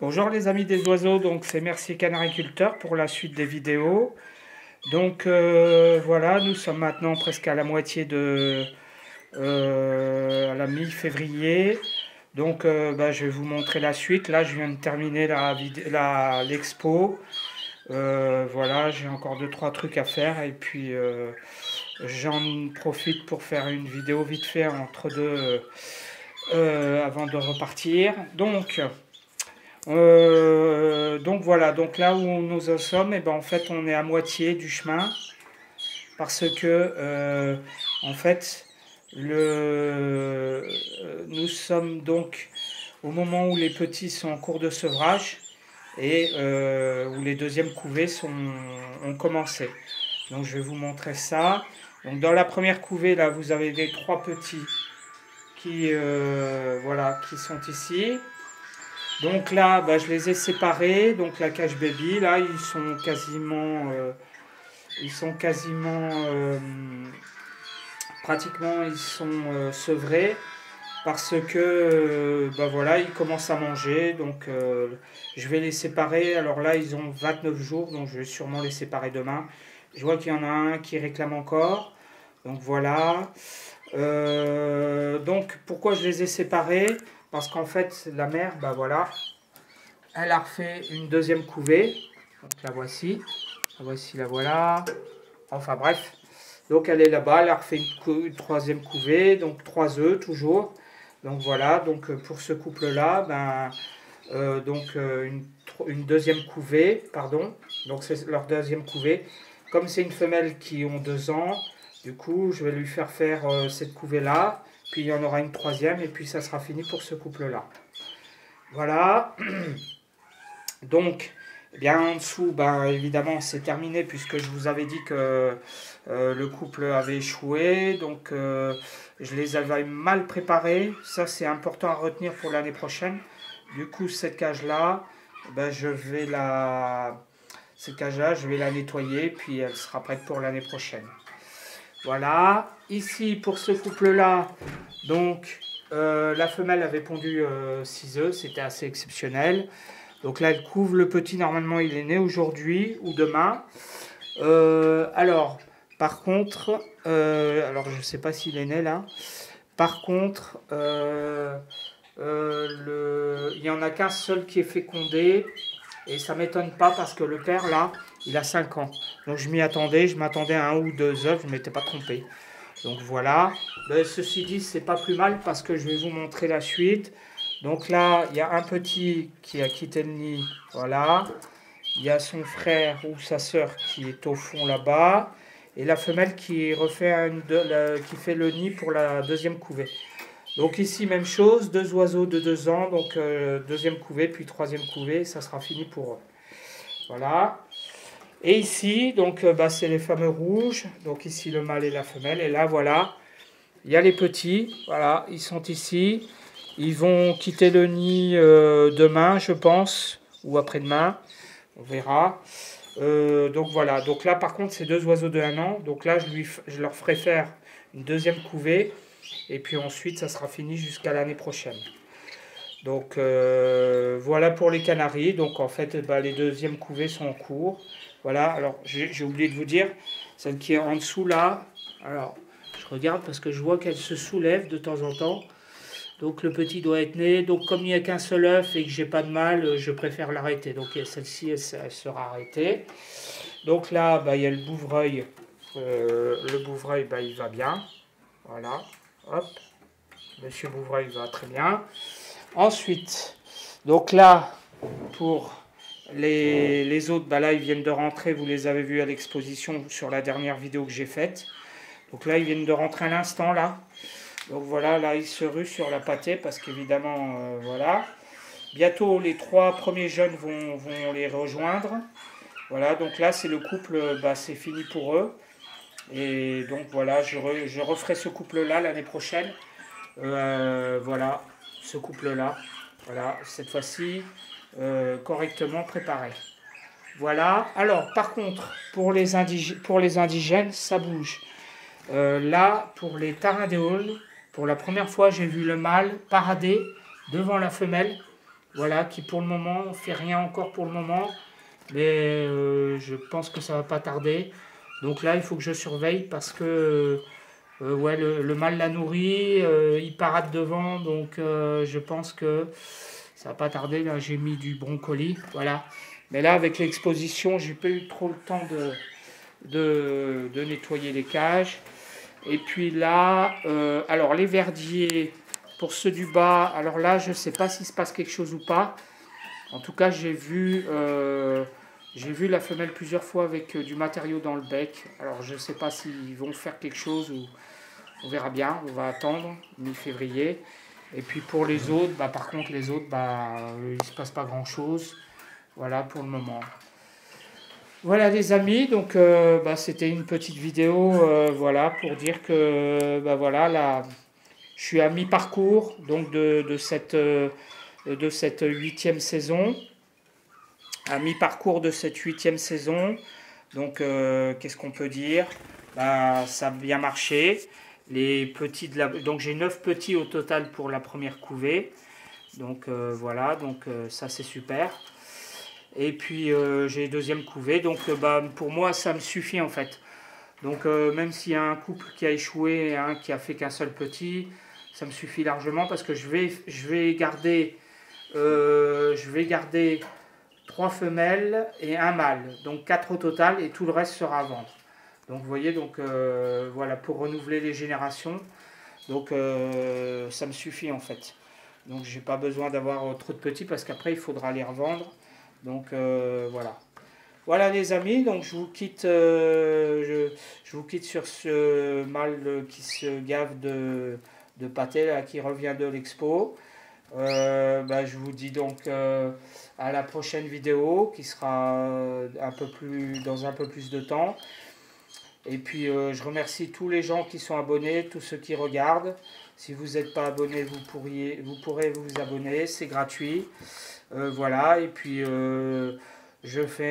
Bonjour les amis des oiseaux, donc c'est Merci Canariculteur pour la suite des vidéos. Donc voilà, nous sommes maintenant presque à la moitié à la mi-février. Donc je vais vous montrer la suite. Là je viens de terminer l'expo. Voilà, j'ai encore 2-3 trucs à faire et puis j'en profite pour faire une vidéo vite fait entre deux avant de repartir. Donc voilà, donc là où nous en sommes, et ben en fait on est à moitié du chemin parce que en fait nous sommes donc au moment où les petits sont en cours de sevrage et où les deuxièmes couvées ont commencé. Donc je vais vous montrer ça. Donc dans la première couvée là vous avez les 3 petits voilà, qui sont ici. Donc là, je les ai séparés. Donc la cage baby, là, ils sont quasiment, pratiquement, ils sont sevrés parce que, voilà, ils commencent à manger. Donc je vais les séparer. Alors là, ils ont 29 jours, donc je vais sûrement les séparer demain. Je vois qu'il y en a un qui réclame encore. Donc voilà. Donc pourquoi je les ai séparés? Parce qu'en fait, la mère, voilà, elle a refait une deuxième couvée. Donc la voici. La voilà. Enfin bref. Donc elle est là-bas. Elle a refait une troisième couvée. Donc 3 œufs toujours. Donc voilà. Donc pour ce couple-là, une deuxième couvée. Pardon. Donc c'est leur deuxième couvée. Comme c'est une femelle qui ont 2 ans, du coup je vais lui faire cette couvée-là. Puis il y en aura une troisième. Et puis ça sera fini pour ce couple-là. Voilà. Donc, eh bien en dessous, évidemment, c'est terminé puisque je vous avais dit que le couple avait échoué. Donc, je les avais mal préparés. Ça, c'est important à retenir pour l'année prochaine. Du coup, cette cage-là, cette cage-là, je vais la nettoyer, puis elle sera prête pour l'année prochaine. Voilà. Ici, pour ce couple-là, donc, la femelle avait pondu 6 œufs. C'était assez exceptionnel. Donc là, elle couvre le petit. Normalement, il est né aujourd'hui ou demain. Alors, par contre, alors je ne sais pas s'il est né là. Par contre, il n'y en a qu'un seul qui est fécondé. Et ça ne m'étonne pas parce que le père, là, il a 5 ans. Donc je m'y attendais. Je m'attendais à 1 ou 2 œufs. Je ne m'étais pas trompé. Donc voilà. Ceci dit, c'est pas plus mal parce que je vais vous montrer la suite. Donc là, il y a un petit qui a quitté le nid, voilà. Il y a son frère ou sa sœur qui est au fond là-bas. Et la femelle qui qui fait le nid pour la deuxième couvée. Donc ici, même chose, 2 oiseaux de 2 ans. Donc deuxième couvée, puis troisième couvée, ça sera fini pour eux. Voilà. Et ici, donc c'est les fameux rouges. Donc ici, le mâle et la femelle. Et là, voilà, il y a les petits. Voilà, ils sont ici. Ils vont quitter le nid demain, je pense, ou après-demain. On verra. Donc voilà. Donc là, par contre, c'est 2 oiseaux de 1 an. Donc là, je leur ferai faire une deuxième couvée. Et puis ensuite, ça sera fini jusqu'à l'année prochaine. Donc voilà pour les canaris. Donc en fait, les deuxièmes couvées sont en cours. Voilà. Alors, j'ai oublié de vous dire, celle qui est en dessous là. Alors, je regarde parce que je vois qu'elle se soulève de temps en temps. Donc le petit doit être né. Donc comme il n'y a qu'un seul œuf et que j'ai pas de mâle, je préfère l'arrêter. Donc celle-ci, elle sera arrêtée. Donc là, il y a le bouvreuil. Le bouvreuil, il va bien. Voilà. Hop. Monsieur bouvreuil va très bien. Ensuite, donc là, pour les autres, là, ils viennent de rentrer. Vous les avez vus à l'exposition sur la dernière vidéo que j'ai faite. Donc là, ils viennent de rentrer à l'instant, là. Donc voilà, là, ils se ruent sur la pâtée parce qu'évidemment, voilà. Bientôt, les 3 premiers jeunes vont les rejoindre. Voilà, donc là, c'est le couple, c'est fini pour eux. Et donc voilà, je referai ce couple-là l'année prochaine. Voilà, ce couple-là. Voilà, cette fois-ci, correctement préparé. Voilà. Alors, par contre, pour les indigènes, ça bouge. Là, pour les tarindéoles, pour la première fois, j'ai vu le mâle parader devant la femelle. Voilà, qui pour le moment, on fait rien encore pour le moment. Mais je pense que ça va pas tarder. Donc là, il faut que je surveille parce que ouais, le mâle la nourrit, il parade devant. Donc je pense que ça va pas tarder. Là, j'ai mis du brocoli. Voilà. Mais là, avec l'exposition, j'ai pas eu trop le temps de nettoyer les cages. Et puis là, alors les verdiers, pour ceux du bas, alors là, je ne sais pas s'il se passe quelque chose ou pas. En tout cas, j'ai vu la femelle plusieurs fois avec du matériau dans le bec. Alors je ne sais pas s'ils vont faire quelque chose ou on verra bien. On va attendre mi-février. Et puis pour les autres, bah, par contre, les autres, bah, il ne se passe pas grand-chose. Voilà pour le moment. Voilà les amis, donc bah, c'était une petite vidéo voilà, pour dire que bah, voilà, là, je suis à mi-parcours donc de cette 8e saison. À mi-parcours de cette 8e saison. Donc qu'est-ce qu'on peut dire? Bah, ça a bien marché. Les petits donc j'ai 9 petits au total pour la première couvée. Donc voilà, donc ça c'est super. Et puis j'ai deuxième couvée, donc bah, pour moi ça me suffit en fait. Donc même s'il y a un couple qui a échoué et un qui a fait qu'un seul petit, ça me suffit largement parce que je vais garder 3 femelles et un mâle, donc 4 au total et tout le reste sera à vendre. Donc vous voyez, donc voilà, pour renouveler les générations, donc ça me suffit en fait. Donc j'ai pas besoin d'avoir trop de petits parce qu'après il faudra les revendre. Donc voilà. Voilà les amis, donc je vous quitte, je vous quitte sur ce mâle qui se gave de pâté là, qui revient de l'expo. Bah, je vous dis donc à la prochaine vidéo qui sera dans un peu plus de temps. Et puis je remercie tous les gens qui sont abonnés, tous ceux qui regardent. Si vous n'êtes pas abonné, vous pourrez vous abonner, c'est gratuit. Voilà, et puis je fais